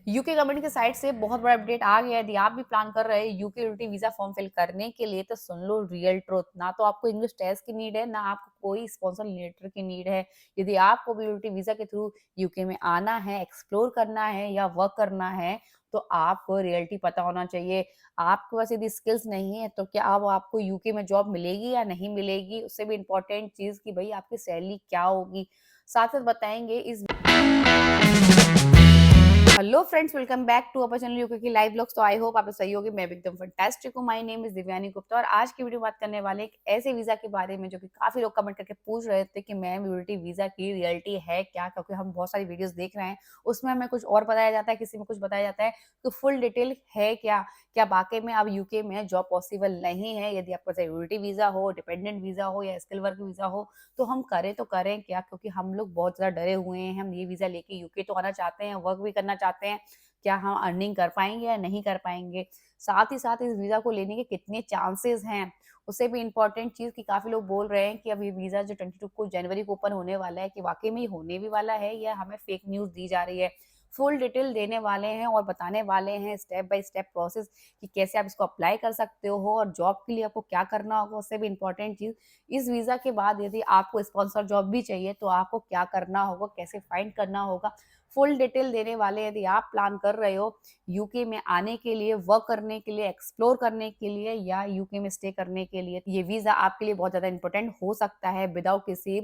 UK government की side से बहुत बड़ा अपडेट आ गया है। यदि आप भी प्लान कर रहे हैं UK UT visa form fill करने के लिए तो सुन लो रियल ट्रुथ। ना तो आपको इंग्लिश टेस्ट की नीड है, ना आपको कोई स्पॉन्सर लेटर की नीड है। यदि आपको भी यूटी वीजा के थ्रू यूके में आना है, एक्सप्लोर करना है या वर्क करना है तो आपको रियलिटी पता होना चाहिए। आपके पास यदि स्किल्स नहीं है तो क्या अब आपको यूके में जॉब मिलेगी या नहीं मिलेगी, उससे भी इम्पोर्टेंट चीज कि भाई आपकी सैलरी क्या होगी, साथ साथ बताएंगे इस। Hello friends, welcome back to our channel UK की लाइव ब्लॉग्स। तो आई होप आप सही होगी, मैं भी एकदम फैंटास्टिक हूँ। My name is Divyani Gupta और आज की वीडियो बात करने वाले एक ऐसे वीजा के बारे में जो कि काफी लोग कमेंट करके पूछ रहे थे कि मैम यूटी वीजा की रियलिटी है क्या, क्योंकि हम बहुत सारी वीडियोस देख रहे हैं उसमें हमें कुछ और बताया जाता है, किसी में कुछ बताया जाता है। तो फुल डिटेल है क्या, क्या वाकई में अब यूके में जॉब पॉसिबल नहीं है? यदि आपका यूटी वीजा हो, डिपेंडेंट वीजा हो या स्किल वर्क वीजा हो तो हम करें तो करें क्या, क्योंकि हम लोग बहुत ज्यादा डरे हुए हैं। हम ये वीजा लेके यूके तो आना चाहते हैं, वर्क भी करना चाहते हैं, क्या हम अर्निंग कर पाएंगे या नहीं कर पाएंगे, साथ ही साथ इस वीजा को लेने के कितने चांसेस हैं। उससे भी इम्पोर्टेंट चीज कि काफी लोग बोल रहे हैं कि अब ये वीजा जो 22 को जनवरी को ओपन होने वाला है कि वाकई में होने भी वाला है या हमें फेक न्यूज दी जा रही है। फुल डिटेल देने वाले हैं और बताने वाले हैं स्टेप बाय स्टेप प्रोसेस कि कैसे आप इसको अप्लाई कर सकते हो और जॉब के लिए आपको क्या करना होगा। उससे भी इम्पोर्टेंट चीज, इस वीजा के बाद यदि आपको स्पॉन्सर जॉब भी चाहिए तो आपको क्या करना होगा, कैसे फाइंड करना होगा, फुल डिटेल देने वाले हैं। यदि आप प्लान कर रहे हो यूके में आने के लिए, वर्क करने के लिए, एक्सप्लोर करने के लिए या यूके में स्टे करने के लिए, ये वीजा आपके लिए बहुत ज्यादा इंपॉर्टेंट हो सकता है विदाउट किसी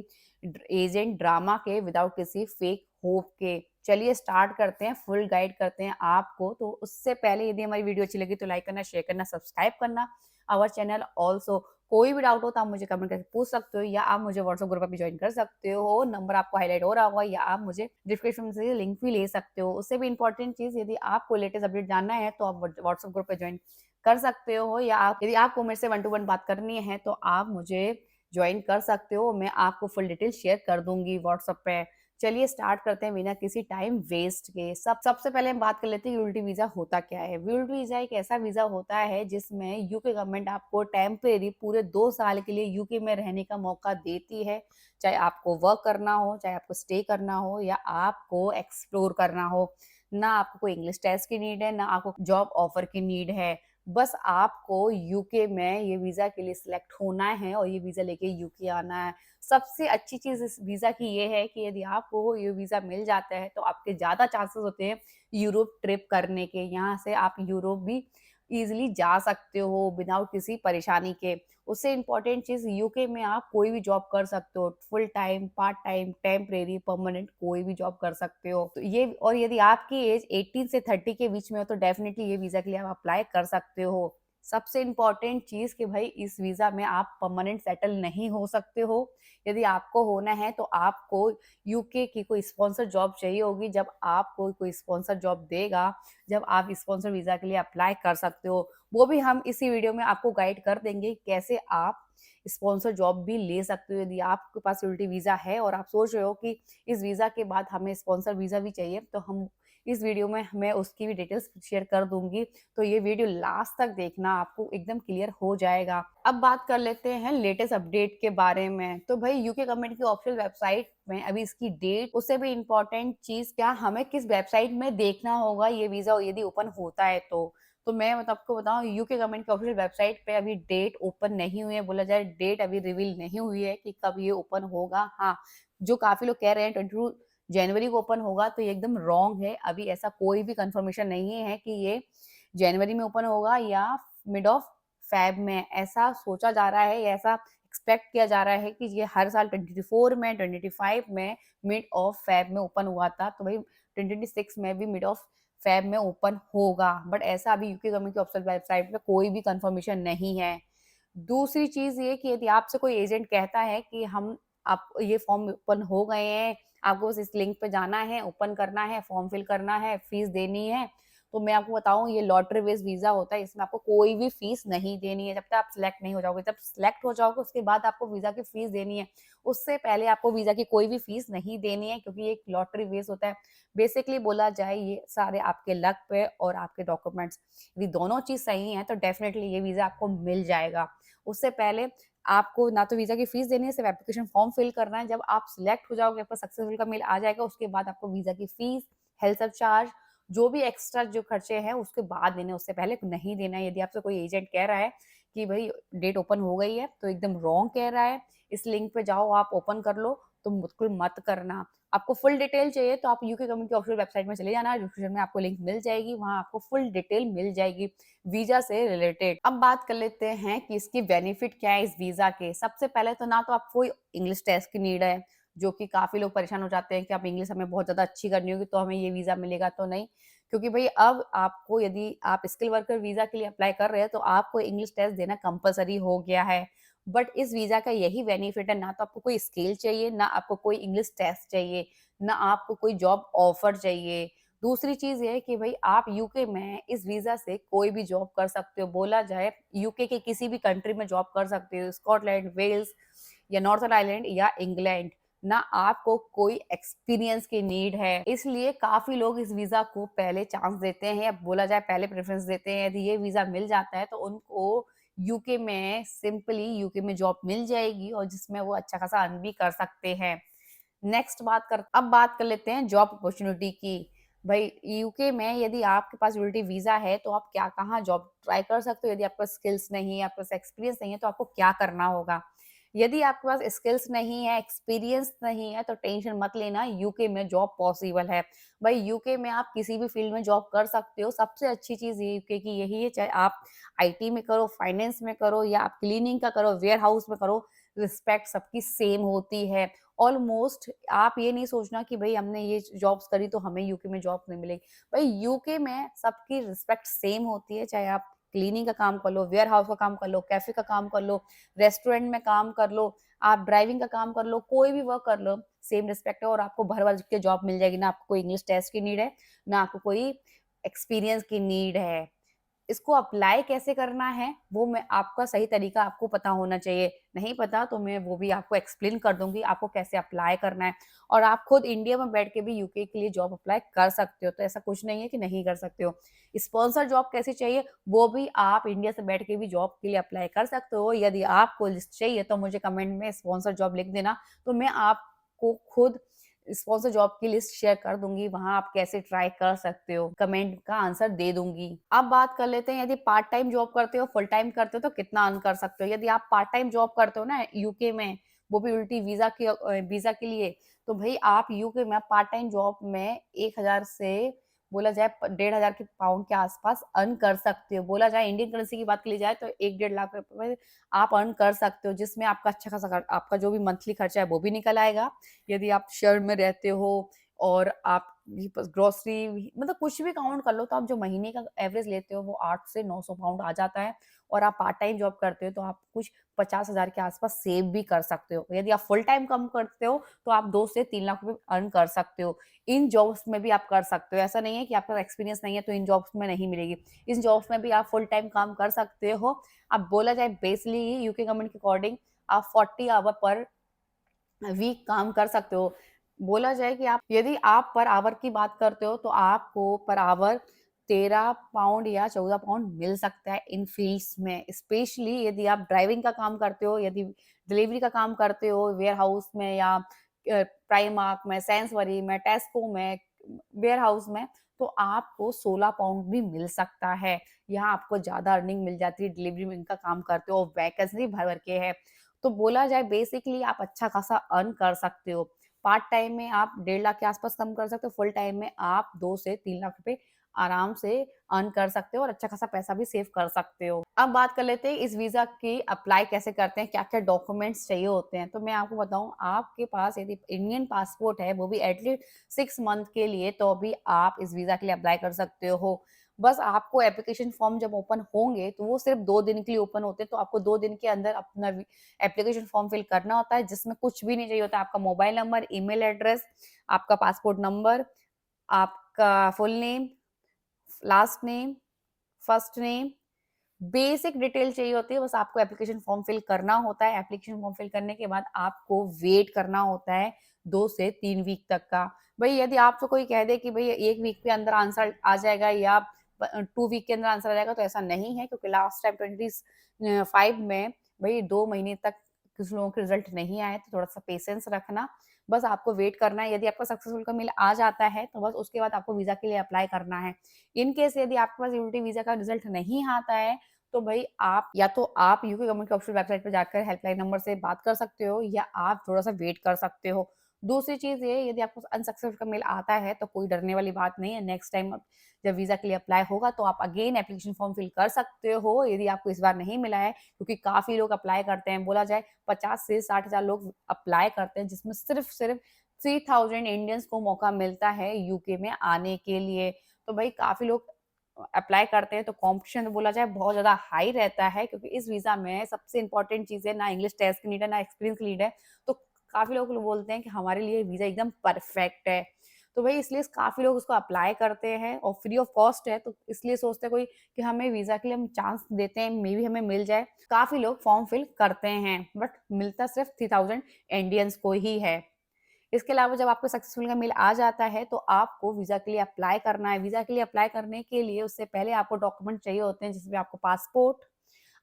एजेंट ड्रामा के, विदाउट किसी फेक होप के। चलिए स्टार्ट करते हैं, फुल गाइड करते हैं आपको। तो उससे पहले यदि हमारी वीडियो अच्छी लगी तो लाइक करना, शेयर करना, सब्सक्राइब करना आवर चैनल ऑल्सो। कोई भी डाउट हो तो आप मुझे कमेंट करके पूछ सकते हो या आप मुझे व्हाट्सएप ग्रुप पे भी ज्वाइन कर सकते हो। नंबर आपको हाईलाइट हो रहा होगा या आप मुझे डिस्क्रिप्शन से लिंक भी ले सकते हो। उससे भी इंपॉर्टेंट चीज, यदि आपको लेटेस्ट अपडेट जानना है तो आप व्हाट्सएप ग्रुप पे ज्वाइन कर सकते हो या आप यदि आपको मेरे से 1 to 1 बात करनी है तो आप मुझे ज्वाइन कर सकते हो। मैं आपको फुल डिटेल शेयर कर दूंगी व्हाट्सएप पे। चलिए स्टार्ट करते हैं बिना किसी टाइम वेस्ट के। सबसे पहले हम बात कर लेते हैं यूलिटी वीजा होता क्या है। यूलिटी वीजा एक ऐसा वीजा होता है जिसमें यूके गवर्नमेंट आपको टेम्परेरी पूरे 2 साल के लिए यूके में रहने का मौका देती है। चाहे आपको वर्क करना हो, चाहे आपको स्टे करना हो या आपको एक्सप्लोर करना हो। ना आपको कोई इंग्लिश टेस्ट की नीड है, ना आपको जॉब ऑफर की नीड है। बस आपको यूके में ये वीजा के लिए सिलेक्ट होना है और ये वीजा लेके यूके आना है। सबसे अच्छी चीज इस वीजा की ये है कि यदि आपको ये वीजा मिल जाता है तो आपके ज्यादा चांसेस होते हैं यूरोप ट्रिप करने के। यहाँ से आप यूरोप भी इजिली जा सकते हो विदाउट किसी परेशानी के। उससे इम्पोर्टेंट चीज, यूके में आप कोई भी जॉब कर सकते हो, full time, part time, temporary, permanent, कोई भी जॉब कर सकते हो। तो ये, और यदि आपकी एज 18 से 30 के बीच में हो तो डेफिनेटली ये वीजा के लिए आप अप्लाई कर सकते हो। सबसे इम्पोर्टेंट चीज कि भाई इस वीजा में आप परमानेंट सेटल नहीं हो सकते हो। यदि आपको होना है तो आपको यूके की कोई स्पॉन्सर जॉब चाहिए होगी। जब आपको कोई स्पॉन्सर जॉब देगा, जब आप स्पॉन्सर वीजा के लिए अप्लाई कर सकते हो, वो भी हम इसी वीडियो में आपको गाइड कर देंगे कैसे आप स्पॉन्सर जॉब भी ले सकते हो। यदि आपके पास यूलिटी वीजा है और आप सोच रहे हो कि इस वीजा के बाद हमें स्पॉन्सर वीजा भी चाहिए तो हम इस वीडियो में मैं उसकी भी डिटेल्स शेयर कर दूंगी। तो ये वीडियो लास्ट तक देखना, आपको एकदम क्लियर हो जाएगा। अब बात कर लेते हैं लेटेस्ट अपडेट के बारे में। तो भाई यूके गवर्नमेंट की ऑफिशियल वेबसाइट में अभी इसकी डेट, उससे भी इम्पोर्टेंट चीज, क्या हमें किस वेबसाइट में देखना होगा ये वीजा यदि ओपन होता है तो मैं मतलब आपको बताऊं, यूके गवर्नमेंट की ऑफिशियल वेबसाइट पे अभी डेट ओपन नहीं हुई है। बोला जाए डेट अभी रिवील नहीं हुई है कि कब ये ओपन होगा। हाँ, जो काफी लोग कह रहे हैं 22 जनवरी को ओपन होगा तो ये एकदम रॉन्ग है। अभी ऐसा कोई भी कंफर्मेशन नहीं है कि ये जनवरी में ओपन होगा या मिड ऑफ फेब में। ऐसा सोचा जा रहा है या ऐसा एक्सपेक्ट किया जा रहा है कि ये हर साल 24 में, 25 में, मिड ऑफ फेब में ओपन हुआ था, तो भाई 2026 में भी मिड ऑफ फेब में ओपन होगा। बट ऐसा अभी यूके गवर्नमेंट की ऑफिशियल वेबसाइट पे कोई भी कंफर्मेशन नहीं है। दूसरी चीज ये कि यदि आपसे कोई एजेंट कहता है कि हम, आप ये फॉर्म ओपन हो गए हैं, आपको बस इस लिंक पे जाना है, ओपन करना है, फॉर्म फिल करना है, फीस देनी है, तो मैं आपको बताऊं ये लॉटरी बेस्ड वीजा होता है। इसमें आपको कोई भी फीस नहीं देनी है जब तक आप सिलेक्ट नहीं हो जाओगे। जब सिलेक्ट हो जाओगे उसके बाद आपको वीजा की फीस देनी है। उससे पहले आपको वीजा की कोई भी फीस नहीं देनी है, क्योंकि ये एक लॉटरी बेस्ड होता है। बेसिकली बोला जाए ये सारे आपके लक पे और आपके डॉक्यूमेंट्स, यदि दोनों चीज सही है तो डेफिनेटली ये वीजा आपको मिल जाएगा। उससे पहले आपको ना तो वीजा की फीस देनी है, सिर्फ एप्लीकेशन फॉर्म फिल करना है। जब आप सिलेक्ट हो जाओगे, आपका सक्सेसफुल का मेल आ जाएगा, उसके बाद आपको वीजा की फीस, हेल्थ सब चार्ज, जो भी एक्स्ट्रा जो खर्चे हैं उसके बाद देने, उससे पहले नहीं देना है। यदि आपसे कोई एजेंट कह रहा है कि भई डेट ओपन हो गई है, तो एकदम रॉन्ग कह रहा है, इस लिंक पे जाओ आप ओपन कर लो, तो बिल्कुल मत करना। आपको फुल डिटेल चाहिए तो आप यूके गवर्नमेंट की ऑफिशियल वेबसाइट में चले जाना, डिस्क्रिप्शन में आपको लिंक मिल जाएगी, वहाँ आपको फुल डिटेल मिल जाएगी वीज़ा से रिलेटेड। अब बात कर लेते हैं कि इसकी बेनिफिट क्या है इस वीज़ा के। सबसे पहले तो ना तो आपको इंग्लिश टेस्ट की नीड है, जो कि काफ़ी लोग परेशान हो जाते हैं कि अब इंग्लिश हमें बहुत ज़्यादा अच्छी करनी होगी तो हमें ये वीज़ा मिलेगा, तो नहीं। क्योंकि भई अब आपको यदि आप स्किल वर्कर वीज़ा के लिए अप्लाई कर रहे हैं तो आपको इंग्लिश टेस्ट देना कंपल्सरी हो गया है। बट इस वीज़ा का यही बेनिफिट है, ना तो आपको कोई स्किल चाहिए, ना आपको कोई इंग्लिश टेस्ट चाहिए, ना आपको कोई जॉब ऑफर चाहिए। दूसरी चीज़ ये है कि भई आप यूके में इस वीज़ा से कोई भी जॉब कर सकते हो। बोला जाए यूके के किसी भी कंट्री में जॉब कर सकते हो, स्कॉटलैंड, वेल्स या नॉर्थर्न आयरलैंड या इंग्लैंड। ना आपको कोई एक्सपीरियंस की नीड है। इसलिए काफ़ी लोग इस वीज़ा को पहले चांस देते हैं, या बोला जाए पहले प्रेफ़रेंस देते हैं। यदि ये वीज़ा मिल जाता है तो उनको यूके में सिंपली यूके में जॉब मिल जाएगी और जिसमें वो अच्छा खासा अर्न भी कर सकते हैं। अब बात कर लेते हैं जॉब अपॉर्च्युनिटी की। भई यूके में यदि आपके पास विज़िटिंग वीज़ा है तो आप क्या कहाँ जॉब ट्राई कर सकते हो। यदि आपके पास स्किल्स नहीं है, आपके पास एक्सपीरियंस नहीं है तो आपको क्या करना होगा? यदि आपके पास स्किल्स नहीं है, एक्सपीरियंस नहीं है तो टेंशन मत लेना, यूके में जॉब पॉसिबल है। भाई यूके में आप किसी भी फील्ड में जॉब कर सकते हो। सबसे अच्छी चीज़ ये यूके की यही है, चाहे आप आईटी में करो, फाइनेंस में करो या आप क्लीनिंग का करो, वेयरहाउस में करो, रिस्पेक्ट सबकी सेम होती है। ऑलमोस्ट आप ये नहीं सोचना कि भई हमने ये जॉब्स करी तो हमें यूके में जॉब नहीं मिलेगी। भाई यूके में सबकी रिस्पेक्ट सेम होती है, चाहे आप क्लीनिंग का काम कर लो, वेयरहाउस का काम कर लो, कैफ़े का काम कर लो, रेस्टोरेंट में काम कर लो, आप ड्राइविंग का काम कर लो, कोई भी वर्क कर लो, सेम रिस्पेक्ट है और आपको भर-भर के जॉब मिल जाएगी। ना आपको कोई इंग्लिश टेस्ट की नीड है, ना आपको कोई एक्सपीरियंस की नीड है। इसको अप्लाई कैसे करना है, वो मैं आपका सही तरीका आपको पता होना चाहिए। नहीं पता तो मैं वो भी आपको एक्सप्लेन कर दूँगी, आपको कैसे अप्लाई करना है और आप खुद इंडिया में बैठ के भी यूके के लिए जॉब अप्लाई कर सकते हो, तो ऐसा कुछ नहीं है कि नहीं कर सकते हो। स्पॉन्सर जॉब कैसी चाहिए, वो भी आप इंडिया से बैठ के भी जॉब के लिए अप्लाई कर सकते हो। यदि आपको लिस्ट चाहिए तो मुझे कमेंट में स्पॉन्सर जॉब लिख देना, तो मैं आपको खुद स्पॉन्सर जॉब की लिस्ट शेयर कर दूँगी, वहाँ आप कैसे ट्राई कर सकते हो, कमेंट का आंसर दे दूँगी। अब बात कर लेते हैं, यदि पार्ट टाइम जॉब करते हो, फुल टाइम करते हो तो कितना अर्न कर सकते हो। यदि आप पार्ट टाइम जॉब करते हो ना यूके में, वो भी उल्टी वीज़ा के लिए, तो भई आप यूके में पार्ट टाइम जॉब में 1000 से बोला जाए 1500 के पाउंड के आस-पास अर्न कर सकते हो। बोला जाए इंडियन करेंसी की बात की जाए तो 1 डेढ़ लाख रुपए आप अर्न कर सकते हो, जिसमें आपका अच्छा खासा आपका जो भी मंथली खर्चा है वो भी निकल आएगा। यदि आप शहर में रहते हो और आप ग्रोसरी मतलब कुछ भी काउंट कर लो तो आप जो महीने का एवरेज लेते हो वो 8 से 900 पाउंड आ जाता है और आप पार्ट टाइम जॉब करते हो तो आप कुछ 50,000 के आसपास सेव भी कर सकते हो। यदि आप फुल टाइम काम करते हो तो आप 2 से 3 लाख रुपए अर्न कर सकते हो। इन जॉब्स में भी आप कर सकते हो। ऐसा नहीं है कि आपका एक्सपीरियंस नहीं है तो इन जॉब्स में नहीं मिलेगी। इन जॉब्स में भी आप फुल टाइम काम कर सकते हो। अब बोला जाए बेसिकली यूके गवर्नमेंट के अकॉर्डिंग आप 40 आवर पर वीक काम कर सकते हो। बोला जाए कि आप पर आवर की बात करते हो तो आपको पर आवर 13 पाउंड या 14 पाउंड मिल सकता है इन फील्ड्स में। स्पेशली यदि आप ड्राइविंग का काम करते हो, यदि डिलीवरी का काम करते हो वेयरहाउस में या प्राइमार्क में, सेंसबरी में, टेस्को में, वेयरहाउस में, तो आपको 16 पाउंड भी मिल सकता है। यहाँ आपको ज़्यादा अर्निंग मिल जाती है, डिलीवरी में इनका काम करते हो, वैकेंसी भर-भर के है। तो बोला जाए बेसिकली आप अच्छा खासा अर्न कर सकते हो। पार्ट टाइम में आप 1.5 लाख के आसपास कम कर सकते हो, फुल टाइम में आप 2 से 3 लाख रुपए आराम से अर्न कर सकते हो और अच्छा खासा पैसा भी सेव कर सकते हो। अब बात कर लेते हैं इस वीज़ा की अप्लाई कैसे करते हैं, क्या-क्या डॉक्यूमेंट्स चाहिए होते हैं। तो मैं आपको बताऊँ, आपके पास यदि इंडियन पासपोर्ट है, वो भी एटलीस्ट 6 मंथ के लिए, तो भी आप इस वीज़ा के लिए अप्लाई कर सकते हो। बस आपको एप्लीकेशन फॉर्म जब ओपन होंगे, तो वो सिर्फ़ 2 दिन के लिए ओपन होते हैं, तो आपको 2 दिन के अंदर अपना एप्लीकेशन फॉर्म फिल करना होता है, जिसमें कुछ भी नहीं चाहिए होता है। आपका मोबाइल नंबर, ईमेल एड्रेस, आपका पासपोर्ट नंबर, आपका full name, last name, first name, basic detail चाहिए होती है। बस आपको एप्लीकेशन फॉर्म फिल करना होता है। एप्लीकेशन फॉर्म फिल करने के बाद आपको वेट करना होता है 2 से 3 वीक तक का। भई यदि आपसे कोई कह दे कि भई 1 वीक के अंदर आंसर आ जाएगा या 2 वीक के अंदर आंसर आ जाएगा, तो ऐसा नहीं है, क्योंकि लास्ट टाइम 5 में भई 2 महीने तक कुछ लोगों के रिजल्ट नहीं आए, तो थोड़ा-सा पेशेंस रखना। बस आपको वेट करना है। यदि आपका सक्सेसफुल का मेल आ जाता है, तो बस उसके बाद आपको वीज़ा के लिए अप्लाई करना है। इन केस यदि आपके पास यूटी वीज़ा का रिज़ल्ट नहीं आता है, तो भई आप या तो आप यूके गवर्नमेंट की ऑफ़िशियल वेबसाइट पे जाकर हेल्पलाइन नंबर से बात कर सकते हो या आप थोड़ा-सा वेट कर सकते हो। दूसरी चीज़ ये, यदि आपको अनसक्सेसफुल का मेल आता है, तो कोई डरने वाली बात नहीं है। नेक्स्ट टाइम जब वीज़ा के लिए अप्लाई होगा, तो आप अगेन एप्लीकेशन फॉर्म फिल कर सकते हो, यदि आपको इस बार नहीं मिला है, क्योंकि काफ़ी लोग अप्लाई करते हैं। बोला जाए 50 से 60,000 लोग अप्लाई करते हैं, जिसमें सिर्फ़ 3000 इंडियंस को मौका मिलता है यूके में आने के लिए। तो भई काफ़ी लोग अप्लाई करते हैं, तो कॉम्पिटिशन तो बोला जाए बहुत ज़्यादा हाई रहता है, क्योंकि इस वीज़ा में सबसे इम्पोर्टेंट चीज़ है, ना इंग्लिश टेस्ट की नीड है, ना एक्सपीरियंस की नीड है। तो काफ़ी लोग बोलते हैं कि हमारे लिए वीज़ा एकदम परफेक्ट है। तो भई इसलिए काफ़ी लोग उसको अप्लाई करते हैं और फ्री ऑफ कॉस्ट है, तो इसलिए सोचते हैं कोई कि हमें वीज़ा के लिए हम चांस देते हैं, मेबी हमें मिल जाए। काफ़ी लोग फॉर्म फिल करते हैं, बट मिलता सिर्फ़ 3000 इंडियंस को ही है। इसके अलावा जब आपको सक्सेसफुल का मेल आ जाता है, तो आपको वीज़ा के लिए अप्लाई करना है। वीज़ा के लिए अप्लाई करने के लिए उससे पहले आपको डॉक्यूमेंट चाहिए होते हैं, जिसमें आपको पासपोर्ट,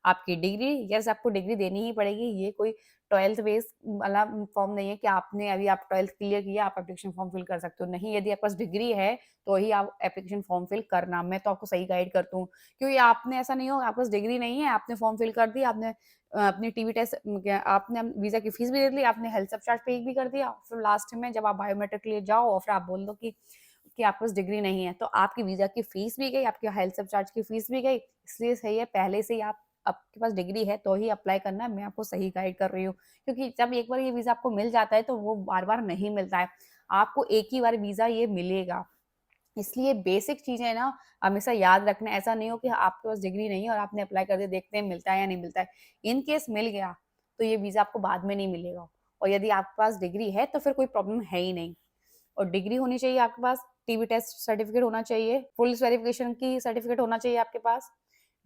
आपकी डिग्री, यस आपको डिग्री देनी ही पड़ेगी। ये कोई 12th बेस वाला फॉर्म नहीं है कि आपने अभी आप 12th क्लियर किया, आप एप्लीकेशन फॉर्म फिल कर सकते हो। नहीं, यदि आपके पास डिग्री है, तो ही आप एप्लीकेशन फॉर्म फिल करना। मैं तो आपको सही गाइड करती हूँ, क्योंकि आपने ऐसा नहीं हो आपके पास डिग्री नहीं है, आपने फॉर्म फिल कर दिया, आपने अपनी टीवी टेस्ट क्या आपने वीज़ा की फीस भी दे दी, आपने हेल्थ सब चार्ज पे भी कर दिया, फिर लास्ट में जब आप बायोमेट्रिक के लिए जाओ और फिर आप बोल दो कि आपके पास डिग्री नहीं है, तो आपकी वीज़ा की फीस भी गई, आपकी हेल्थ सब चार्ज की फीस भी गई। इसलिए सही है पहले से ही आप आपके पास डिग्री है तो ही अप्लाई करना है, मैं आपको सही गाइड कर रही हूँ। क्योंकि जब एक बार ये वीज़ा आपको मिल जाता है, तो वो बार-बार नहीं मिलता है। आपको एक ही बार वीज़ा ये मिलेगा। इसलिए बेसिक चीज़ें ना हमेशा याद रखना, ऐसा नहीं हो कि आपके पास डिग्री नहीं है और आपने अप्लाई कर दिया, देखते हैं मिलता है या नहीं मिलता है। इन केस मिल गया, तो ये वीज़ा आपको बाद में नहीं मिलेगा और यदि आपके पास डिग्री है, तो फिर कोई प्रॉब्लम है ही नहीं। और डिग्री होनी चाहिए आपके पास, टीवी टेस्ट सर्टिफिकेट होना चाहिए, पुलिस वेरिफिकेशन की सर्टिफिकेट होना चाहिए आपके पास,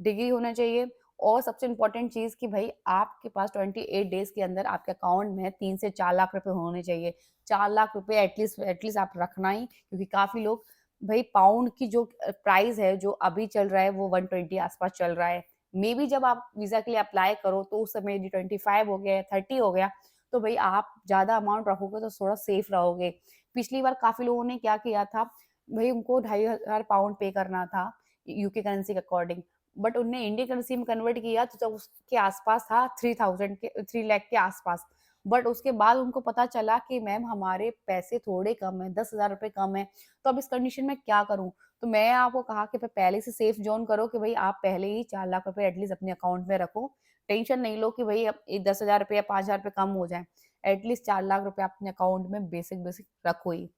डिग्री होना चाहिए और सबसे इम्पोर्टेंट चीज़ कि भई आपके पास 28 डेज़ के अंदर आपके अकाउंट में 3 से 4 लाख रुपए होने चाहिए। 4 लाख रुपए एटलीस्ट आप रखना ही, क्योंकि काफ़ी लोग भई पाउंड की जो प्राइस है, जो अभी चल रहा है, वो 120 आस-पास चल रहा है। मेबी जब आप वीज़ा के लिए अप्लाई करो, तो उस समय यदि 25 हो गया या 30 हो गया, तो भई आप ज़्यादा अमाउंट रखोगे तो थोड़ा सेफ रहोगे। पिछली बार काफ़ी लोगों ने क्या किया था, भई उनको 2500 पाउंड पे करना था यूके करेंसी के अकॉर्डिंग, बट उनने इंडियन करेंसी में कन्वर्ट किया, तो जब उसके आस-पास था 3000 के 3 लाख के आस-पास। बट उसके बाद उनको पता चला कि मैम हमारे पैसे थोड़े कम हैं, 10,000 रुपए कम हैं, तो अब इस कंडीशन में क्या करूँ? तो मैं आपको कहा कि पहले से सेफ ज़ोन करो कि भई आप पहले ही 4 लाख रुपए एटलीस्ट अपने अकाउंट में रखो। टेंशन नहीं लो कि भई अब ये 10,000 रुपए या 5,000 रुपए कम हो जाएँ। एटलीस्ट 4 लाख रुपए आप अपने अकाउंट में बेसिक-बेसिक रखो ही।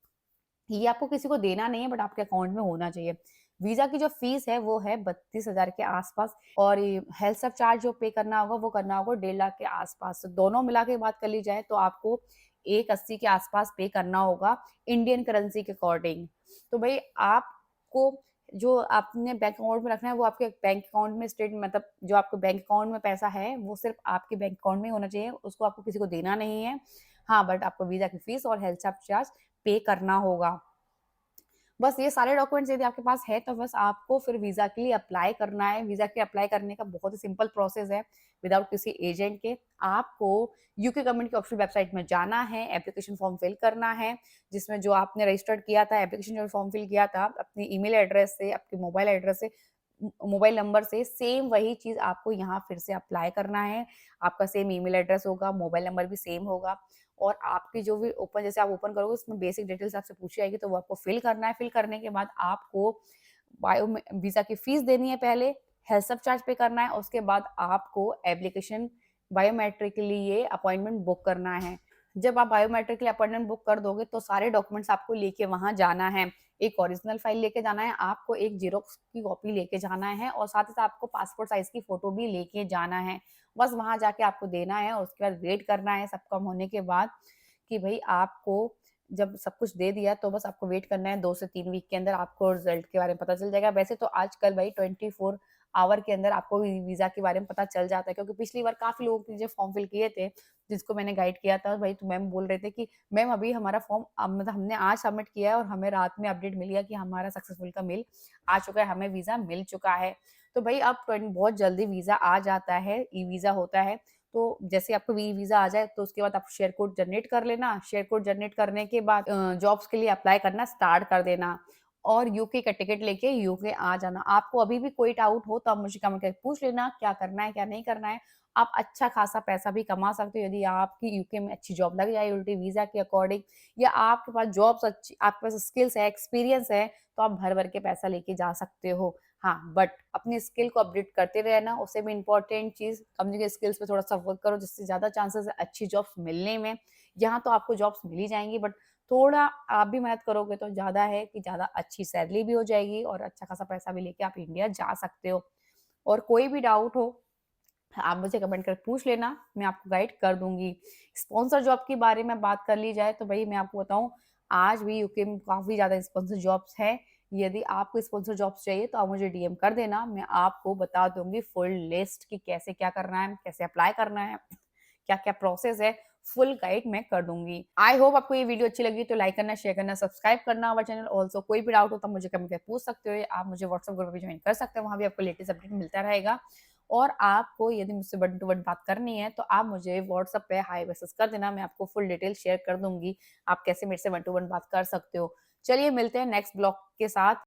ये आपको किसी को देना नहीं है, बट आपके अकाउंट में होना चाहिए। वीज़ा की जो फ़ीस है वो है 32,000 के आस-पास और ये हेल्थ सब चार्ज जो पे करना होगा वो करना होगा 1.5 लाख के आस-पास। तो दोनों मिला के बात कर ली जाए तो आपको 180 के आस-पास पे करना होगा इंडियन करेंसी के अकॉर्डिंग। तो भई आपको जो आपने बैंक अकाउंट में रखना है वो आपके बैंक अकाउंट में स्टेट मतलब जो आपके बैंक अकाउंट में पैसा है वो सिर्फ़ आपके बैंक अकाउंट में ही होना चाहिए, उसको आपको किसी को देना नहीं है। हाँ, बट आपको वीज़ा की फ़ीस और हेल्थ सब चार्ज पे करना होगा। बस ये सारे डॉक्यूमेंट्स यदि आपके पास है, तो बस आपको फिर वीज़ा के लिए अप्लाई करना है। वीज़ा के अप्लाई करने का बहुत ही सिंपल प्रोसेस है, विदाउट किसी एजेंट के। आपको यूके गवर्नमेंट की ऑफ़िशियल वेबसाइट में जाना है, एप्लीकेशन फॉर्म फिल करना है, जिसमें जो आपने रजिस्टर्ड किया था, एप्लीकेशन जो फॉर्म फिल किया था, अपनी ईमेल एड्रेस से, आपके मोबाइल एड्रेस से, मोबाइल नंबर से सेम वही चीज़ आपको यहाँ फिर से अप्लाई करना है। आपका सेम ईमेल एड्रेस होगा, मोबाइल नंबर भी सेम होगा और आपकी जो भी ओपन जैसे आप ओपन करोगे उसमें बेसिक डिटेल्स आपसे पूछी जाएगी, तो वो आपको फिल करना है। फिल करने के बाद आपको बायो में वीज़ा की फीस देनी है पहले, हेल्थ सब चार्ज पे करना है और उसके बाद आपको एप्लीकेशन बायोमेट्रिक के लिए अपॉइंटमेंट बुक करना है। जब आप बायोमेट्रिक के लिए अपॉइंटमेंट बुक कर दोगे तो सारे डॉक्यूमेंट्स आपको लेके वहाँ जाना है। एक ओरिजिनल फाइल लेके जाना है, आपको एक ज़ेरॉक्स की कॉपी लेके जाना है और साथ ही साथ आपको पासपोर्ट साइज़ की फ़ोटो भी लेके जाना है। बस वहाँ जाके आपको देना है और उसके बाद वेट करना है सब कम होने के बाद कि भई आपको जब सब कुछ दे दिया तो बस आपको वेट करना है 2 से 3 वीक के अंदर आपको रिज़ल्ट के बारे में पता चल जाएगा। वैसे तो आजकल भाई 24 आवर के अंदर आपको वीज़ा के बारे में पता चल जाता है, क्योंकि पिछली बार काफ़ी लोगों ने जो फॉर्म फिल किए थे, जिसको मैंने गाइड किया था भाई, तो मैम बोल रहे थे कि मैम अभी हमारा फॉर्म मतलब हमने आज सबमिट किया है और हमें रात में अपडेट मिल गया कि हमारा सक्सेसफुल का मेल आ चुका है, हमें वीज़ा मिल चुका है। तो भई अब बहुत जल्दी वीज़ा आ जाता है, ई-वीज़ा होता है। तो जैसे आपको वीज़ा आ जाए तो उसके बाद आप शेयर कोड जनरेट कर लेना। शेयर कोड जनरेट करने के बाद जॉब्स के लिए अप्लाई करना स्टार्ट कर देना और यूके का टिकट लेके यूके आ जाना। आपको अभी भी कोई डाउट हो तो आप मुझे कमेंट करके पूछ लेना, क्या करना है, क्या नहीं करना है। आप अच्छा खासा पैसा भी कमा सकते हो यदि आपकी यूके में अच्छी जॉब लग जाए यूलिटी वीज़ा के अकॉर्डिंग, या आपके पास जॉब्स अच्छी, आपके पास स्किल्स है, एक्सपीरियंस है, तो आप भर-भर के पैसा लेके जा सकते हो। हाँ, बट अपनी स्किल को अपडेट करते रहना, उससे भी इम्पोर्टेंट चीज़ कम्युनिकेशन स्किल्स पे थोड़ा-सा वर्क करो, जिससे ज़्यादा चांसेस है अच्छी जॉब्स मिलने में। यहाँ तो आपको जॉब्स मिल ही जाएँगी, बट थोड़ा आप भी मेहनत करोगे तो ज़्यादा है कि ज़्यादा अच्छी सैलरी भी हो जाएगी और अच्छा खासा पैसा भी लेके आप इंडिया जा सकते हो। और कोई भी डाउट हो, आप मुझे कमेंट करके पूछ लेना, मैं आपको गाइड कर दूँगी। स्पॉन्सर जॉब के बारे में बात कर ली जाए तो भई मैं आपको बताऊँ, आज भी यूके में काफ़ी ज़्यादा स्पॉन्सर जॉब्स हैं। यदि आपको स्पॉन्सर जॉब्स चाहिए तो आप मुझे डीएम कर देना, मैं आपको बता दूँगी फुल लिस्ट कि कैसे क्या करना है, कैसे अप्लाई करना है, क्या-क्या प्रोसेस है, फुल गाइड मैं कर दूँगी। आई होप आपको ये वीडियो अच्छी लगी तो लाइक करना, शेयर करना, सब्सक्राइब करना हमारा चैनल। ऑल्सो कोई भी डाउट हो तो आप मुझे कमेंट करके पूछ सकते हो, आप मुझे व्हाट्सएप ग्रुप पे जॉइन कर सकते हो, वहाँ भी आपको लेटेस्ट अपडेट मिलता रहेगा। और आपको यदि मुझसे वन टू वन बात करनी है तो आप मुझे व्हाट्सएप पे हाय मैसेज कर देना, मैं आपको फुल डिटेल शेयर कर दूँगी, आप कैसे मेरे से वन टू वन बात कर सकते हो। चलिए मिलते हैं नेक्स्ट ब्लॉग के साथ।